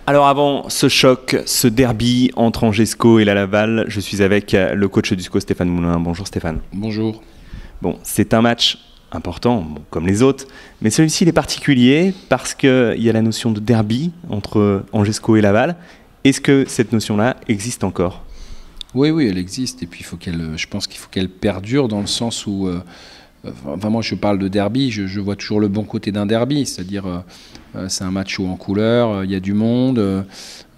Alors avant ce choc, ce derby entre Angesco et la Laval, je suis avec le coach du SCO, Stéphane Moulin. Bonjour Stéphane. Bonjour. Bon, c'est un match important, bon, comme les autres, mais celui-ci il est particulier parce qu'il y a la notion de derby entre Angesco et Laval. Est-ce que cette notion-là existe encore ? Oui, elle existe et puis je pense qu'il faut qu'elle perdure dans le sens où, moi je parle de derby, je vois toujours le bon côté d'un derby, c'est-à-dire c'est un match haut en couleur, il y a du monde,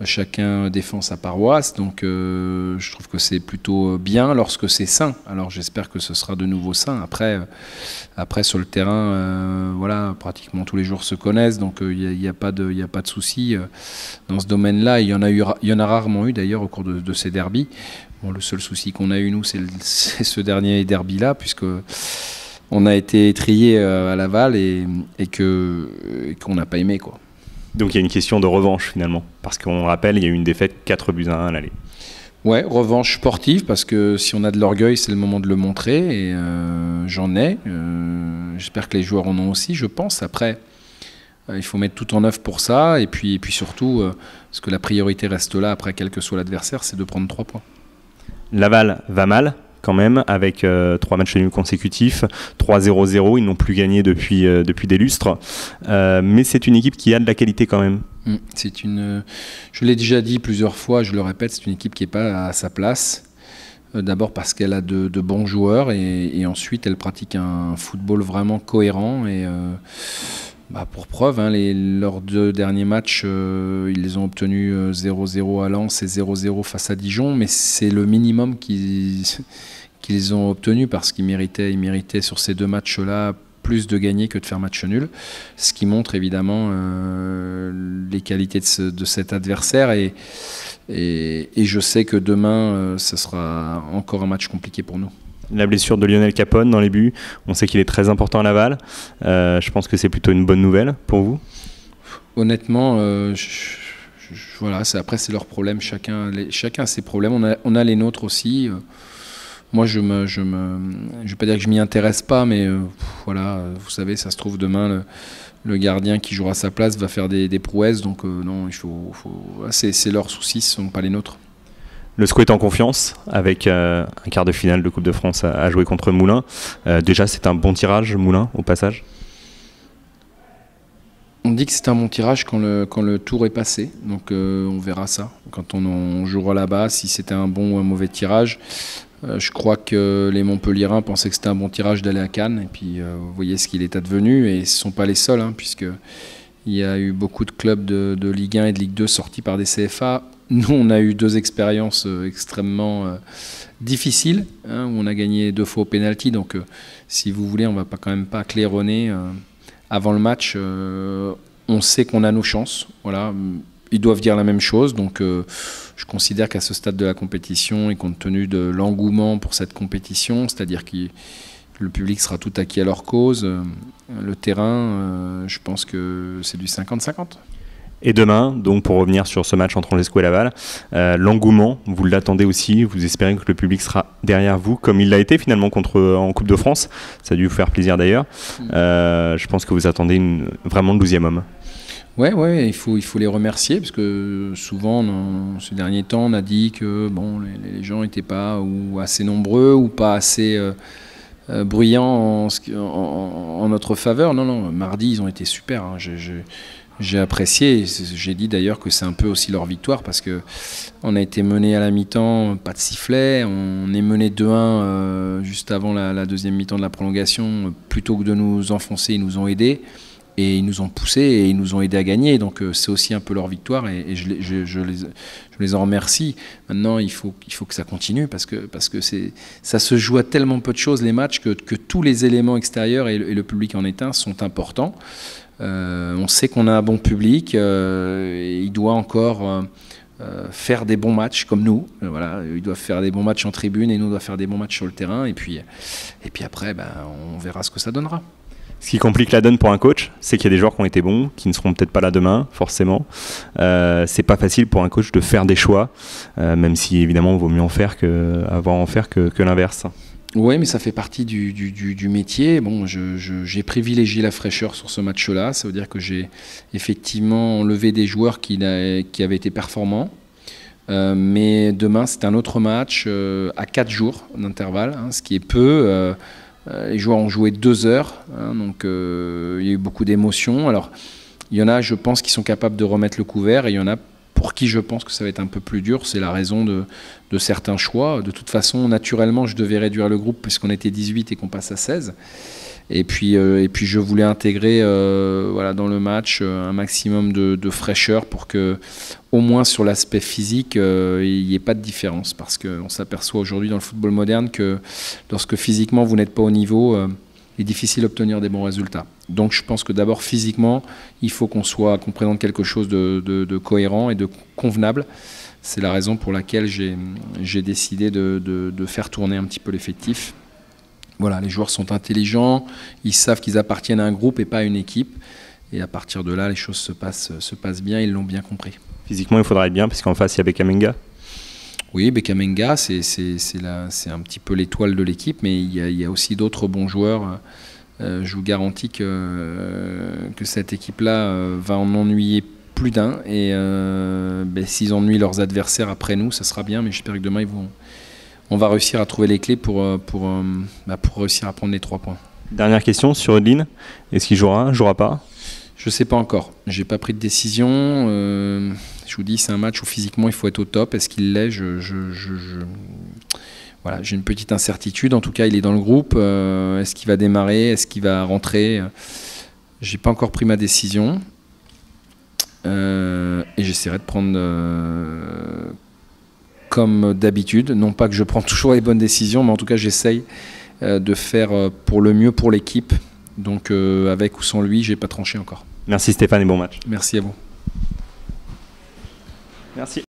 chacun défend sa paroisse, donc je trouve que c'est plutôt bien lorsque c'est sain. Alors j'espère que ce sera de nouveau sain. Après sur le terrain, voilà, pratiquement tous les joueurs se connaissent, donc il n'y a pas de souci dans ce domaine-là. Il y en a rarement eu d'ailleurs au cours de ces derbys. Bon, le seul souci qu'on a eu nous, c'est ce dernier derby-là, puisque on a été étrillé à Laval et qu'on n'a pas aimé, quoi. Donc il y a une question de revanche finalement, parce qu'on rappelle, il y a eu une défaite 4-1 à l'aller. Ouais, revanche sportive, parce que si on a de l'orgueil, c'est le moment de le montrer, et j'en ai. J'espère que les joueurs en ont aussi, je pense. Après, il faut mettre tout en œuvre pour ça, et puis surtout, parce que la priorité reste là, après quel que soit l'adversaire, c'est de prendre 3 points. Laval va mal quand même, avec 3 matchs nuls consécutifs, 3-0-0, ils n'ont plus gagné depuis des lustres, mais c'est une équipe qui a de la qualité quand même. Je l'ai déjà dit plusieurs fois, je le répète, c'est une équipe qui n'est pas à sa place. D'abord parce qu'elle a de bons joueurs et ensuite elle pratique un football vraiment cohérent et pour preuve, leurs 2 derniers matchs, ils les ont obtenus 0-0 à Lens et 0-0 face à Dijon, mais c'est le minimum qu'ils ont obtenu parce qu'ils méritaient sur ces 2 matchs-là plus de gagner que de faire match nul, ce qui montre évidemment les qualités de cet adversaire et je sais que demain, ce sera encore un match compliqué pour nous. La blessure de Lionel Capone dans les buts, on sait qu'il est très important à Laval. Je pense que c'est plutôt une bonne nouvelle pour vous. Honnêtement, voilà, après c'est leur problème, chacun a ses problèmes, on a les nôtres aussi. Moi je vais pas dire que je m'y intéresse pas, mais voilà, vous savez, ça se trouve demain le gardien qui jouera à sa place va faire des prouesses, donc non, c'est leurs soucis, ce ne sont pas les nôtres. Le SCO est en confiance avec un quart de finale de Coupe de France à jouer contre Moulins. Déjà, c'est un bon tirage, Moulins, au passage. On dit que c'est un bon tirage quand le tour est passé, donc on verra ça. Quand on jouera là-bas, si c'était un bon ou un mauvais tirage. Je crois que les Montpelliérains pensaient que c'était un bon tirage d'aller à Cannes, et puis vous voyez ce qu'il est advenu, et ce ne sont pas les seuls, puisque il y a eu beaucoup de clubs de Ligue 1 et de Ligue 2 sortis par des CFA. Nous, on a eu 2 expériences extrêmement difficiles, où on a gagné 2 fois au pénalty. Donc, si vous voulez, on ne va quand même pas claironner avant le match. On sait qu'on a nos chances. Voilà. Ils doivent dire la même chose. Donc, je considère qu'à ce stade de la compétition, et compte tenu de l'engouement pour cette compétition, c'est-à-dire que le public sera tout acquis à leur cause, le terrain, je pense que c'est du 50-50. Et demain, donc pour revenir sur ce match entre Angesco et Laval, l'engouement, vous l'attendez aussi, vous espérez que le public sera derrière vous, comme il l'a été finalement en Coupe de France. Ça a dû vous faire plaisir d'ailleurs. Je pense que vous attendez vraiment le 12e homme. Ouais, il faut les remercier, parce que souvent, dans ces derniers temps, on a dit que les gens n'étaient pas ou assez nombreux ou pas assez bruyants en notre faveur. Non, mardi, ils ont été super. J'ai apprécié, j'ai dit d'ailleurs que c'est un peu aussi leur victoire, parce qu'on a été mené à la mi-temps, pas de sifflet, on est mené 2-1 juste avant la deuxième mi-temps de la prolongation, plutôt que de nous enfoncer, ils nous ont aidés, et ils nous ont poussés, et ils nous ont aidés à gagner, donc c'est aussi un peu leur victoire, et je les en remercie. Maintenant, il faut que ça continue, parce que ça se joue à tellement peu de choses, les matchs, que tous les éléments extérieurs, et le public en est un, sont importants. On sait qu'on a un bon public, et il doit encore faire des bons matchs comme nous. Voilà, ils doivent faire des bons matchs en tribune et nous on doit faire des bons matchs sur le terrain. Et puis après, on verra ce que ça donnera. Ce qui complique la donne pour un coach, c'est qu'il y a des joueurs qui ont été bons, qui ne seront peut-être pas là demain, forcément. C'est pas facile pour un coach de faire des choix, même si évidemment il vaut mieux avoir en faire que l'inverse. Oui, mais ça fait partie du métier. Bon, j'ai privilégié la fraîcheur sur ce match-là. Ça veut dire que j'ai effectivement enlevé des joueurs qui avaient été performants. Mais demain, c'est un autre match à 4 jours d'intervalle, hein, ce qui est peu. Les joueurs ont joué 2 heures, hein, donc il y a eu beaucoup d'émotions. Alors, il y en a, je pense, qui sont capables de remettre le couvert, et il y en a pour qui je pense que ça va être un peu plus dur. C'est la raison de certains choix. De toute façon, naturellement, je devais réduire le groupe puisqu'on était 18 et qu'on passe à 16. Et puis je voulais intégrer voilà, dans le match un maximum de fraîcheur pour que, au moins sur l'aspect physique, il n'y ait pas de différence. Parce qu'on s'aperçoit aujourd'hui dans le football moderne que lorsque physiquement vous n'êtes pas au niveau, il est difficile d'obtenir des bons résultats. Donc je pense que d'abord physiquement, il faut qu'on présente quelque chose de cohérent et de convenable. C'est la raison pour laquelle j'ai décidé de faire tourner un petit peu l'effectif. Voilà, les joueurs sont intelligents, ils savent qu'ils appartiennent à un groupe et pas à une équipe. Et à partir de là, les choses se passent bien, ils l'ont bien compris. Physiquement, il faudra être bien, puisqu'en face, il y a Bekamenga. Oui, Bekamenga, c'est un petit peu l'étoile de l'équipe, mais il y a aussi d'autres bons joueurs. Je vous garantis que cette équipe-là va en ennuyer plus d'un. Et s'ils ennuient leurs adversaires après nous, ça sera bien, mais j'espère que demain, on va réussir à trouver les clés pour réussir à prendre les 3 points. Dernière question sur Odeline. Est-ce qu'il jouera pas? Je ne sais pas encore. Je n'ai pas pris de décision. Je vous dis, c'est un match où physiquement il faut être au top. Est-ce qu'il l'est? Voilà, j'ai une petite incertitude. En tout cas, il est dans le groupe. Est-ce qu'il va démarrer? Est-ce qu'il va rentrer? Je n'ai pas encore pris ma décision. Et j'essaierai de prendre comme d'habitude. Non pas que je prends toujours les bonnes décisions, mais en tout cas, j'essaye de faire pour le mieux pour l'équipe. Donc avec ou sans lui, je n'ai pas tranché encore. Merci Stéphane et bon match. Merci à vous. Merci.